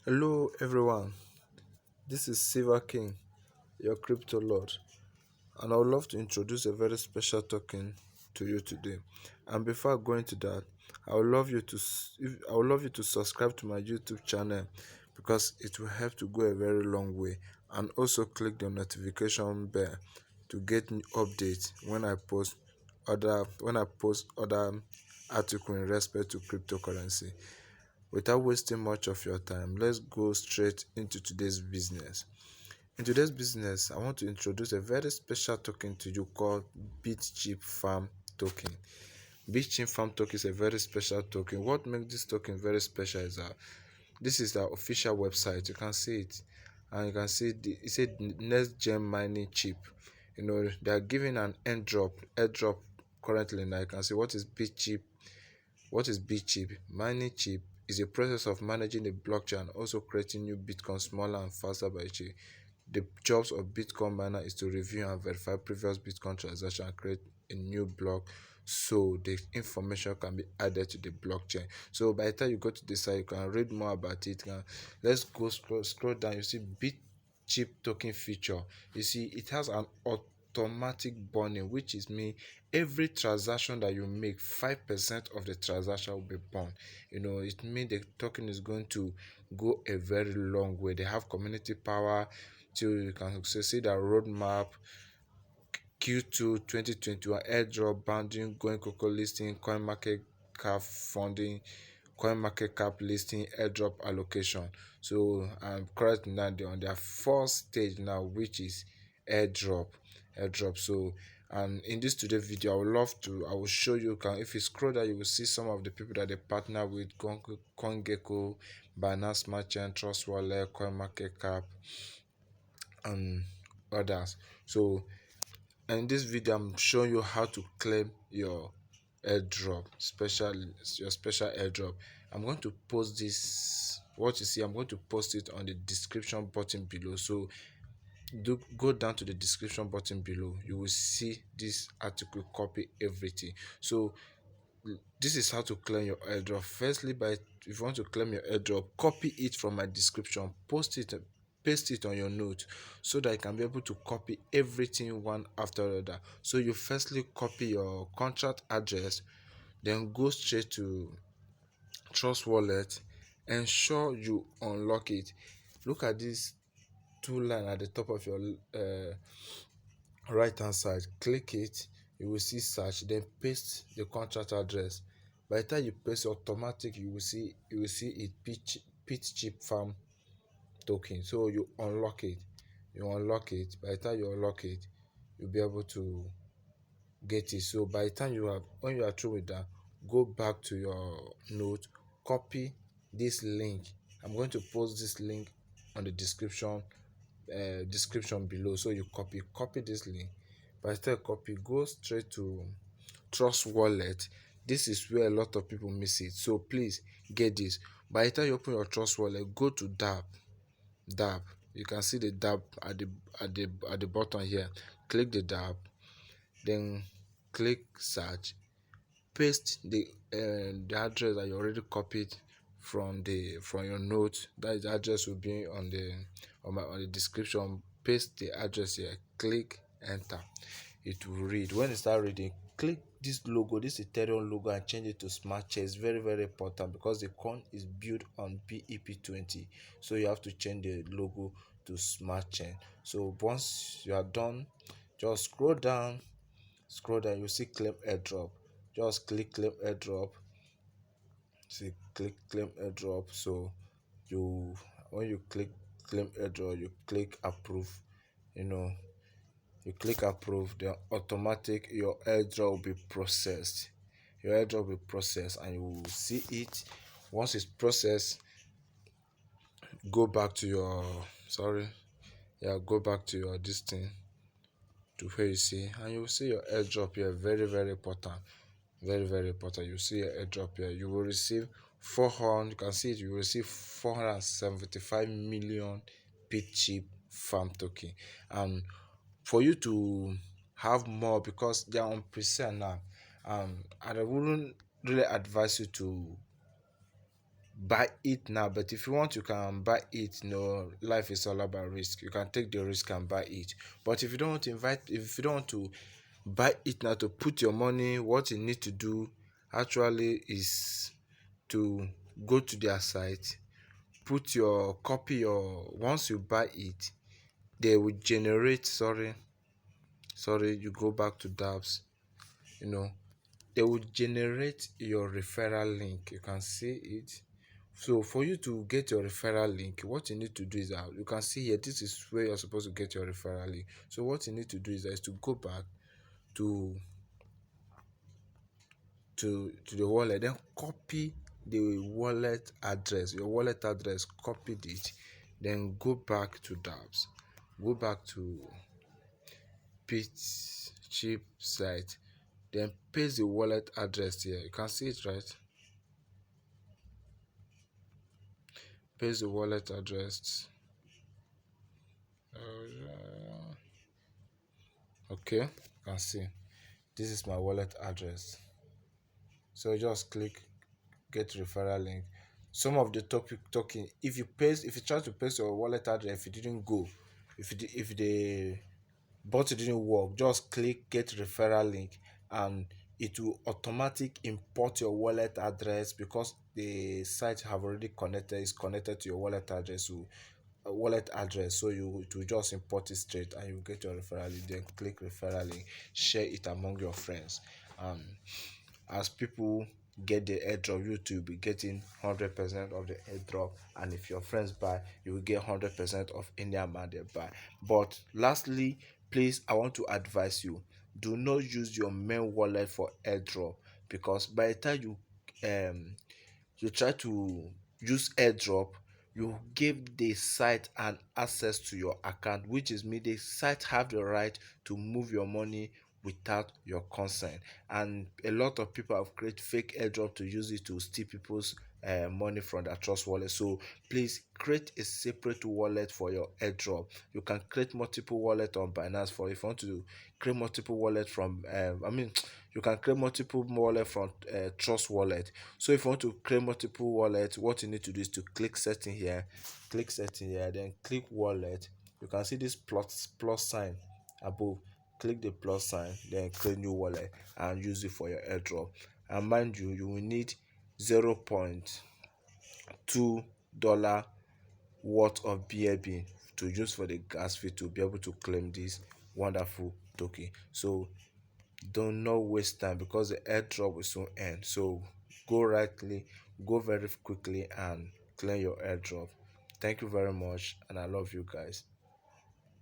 Hello everyone, this is Silver King, your crypto lord, and I would love to introduce a very special token to you today. And before going to that, I would love you to subscribe to my YouTube channel because it will help to go a very long way, and also click the notification bell to get new updates when I post other article in respect to cryptocurrency. Without wasting much of your time, let's go straight into today's business. In today's business, I want to introduce a very special token to you called BitChip Farm token. BitChip Farm token is a very special token. What makes this token very special is that this is the official website. You can see it, and you can see it said next gen mining chip. They are giving an airdrop currently. Now you can see what is BitChip. What is BitChip? Mining chip is a process of managing a blockchain and also creating new Bitcoin smaller and faster by chip. The jobs of Bitcoin miner is to review and verify previous Bitcoin transactions and create a new block so the information can be added to the blockchain. So by the time you go to the site, you can read more about it. Let's go scroll down. You see BitChip token feature. You see it has an automatic burning, which is mean every transaction that you make, 5% of the transaction will be burned. It means the token is going to go a very long way. They have community power till you can see the roadmap. Q2 2021 airdrop banding going cocoa listing coin market cap funding coin market cap listing airdrop allocation. So I'm currently now on their first stage now, which is airdrop. So and in this today video I will show you. Can If you scroll down, you will see some of the people that they partner with: CoinGecko, Binance Smart Chain, Trust Wallet, coin market cap, and others. So in this video, I'm showing you how to claim your airdrop, your special airdrop. I'm going to post this. What you see, I'm going to post it on the description button below. So do go down to the description button below. You will see this article, copy everything. So this is how to claim your airdrop. Firstly, if you want to claim your airdrop, copy it from my description, paste it on your note so that you can be able to copy everything one after the other. So you firstly copy your contract address, then go straight to Trust Wallet, ensure you unlock it. Look at this two line at the top of your right hand side. Click it, you will see search, then paste the contract address. By the time you paste automatic, you will see it pitch chip farm token. So you unlock it. By the time you unlock it, you'll be able to get it. So by the time when you are through with that, go back to your note, copy this link. I'm going to post this link on the description below. So you copy this link. By the time copy, go straight to Trust Wallet. This is where a lot of people miss it, so please get this. By the time you open your Trust Wallet, go to dApp. You can see the dApp at the bottom here. Click the dApp, then click search, paste the address that you already copied from your note. That address will be on the description. Paste the address here, click enter. It will read. When it start reading, click this logo, this Ethereum logo, and change it to smart chain. It's very very important because the coin is built on BEP20, so you have to change the logo to smart chain. So once you are done, just scroll down, you see claim airdrop. Just click claim airdrop. See, click claim airdrop. So you when you click claim airdrop, you click approve. you know you click approve, then automatic your airdrop will be processed. And you will see it. Once it's processed, go back to your sorry yeah go back to your this thing, to where you see, and you will see your airdrop here. Very very important, very very important. You see your airdrop here. You will receive 400. You can see it. You will receive 475 million BitChip farm token. And for you to have more, because they are on pre-sale now, I wouldn't really advise you to buy it now. But if you want, you can buy it. No, life is all about risk. You can take the risk and buy it. But if you don't want to if you don't want to buy it now to put your money, what you need to do actually is to go to their site, put your copy your once you buy it, they will generate sorry, you go back to dabs, you know, they will generate your referral link. You can see it. So for you to get your referral link, what you need to do is that you can see here, this is where you're supposed to get your referral link. So what you need to do is to go back to to the wallet, then copy the wallet address, your wallet address, copied it, then go back to dabs, go back to Pitch chip site, then paste the wallet address here. You can see it, right? Paste the wallet address. Okay, you can see this is my wallet address. So just click get referral link. Some of the topic talking, if you try to paste your wallet address, if it didn't go, if the bot didn't work, just click get referral link, and it will automatic import your wallet address because the site have already connected is connected to your wallet address. So wallet address, so you to just import it straight and you get your referral link. Then click referral link, share it among your friends, and as people get the airdrop, you too be getting 100% of the airdrop, and if your friends buy, you will get 100% of any amount they buy. But lastly, please, I want to advise you, do not use your main wallet for airdrop, because by the time you try to use airdrop, you give the site an access to your account, which is mean the site have the right to move your money without your consent. And a lot of people have created fake airdrop to use it to steal people's money from their trust wallet. So please create a separate wallet for your airdrop. You can create multiple wallet on Binance. For if you want to create multiple wallet from you can create multiple wallet from trust wallet. So if you want to create multiple wallet, what you need to do is to click setting here, then click wallet. You can see this plus sign above. Click the plus sign, then create new wallet and use it for your airdrop. And mind you, you will need 0.2 dollar worth of BNB to use for the gas fee to be able to claim this wonderful token. So do not waste time because the airdrop will soon end. So go very quickly and claim your airdrop. Thank you very much, and I love you guys.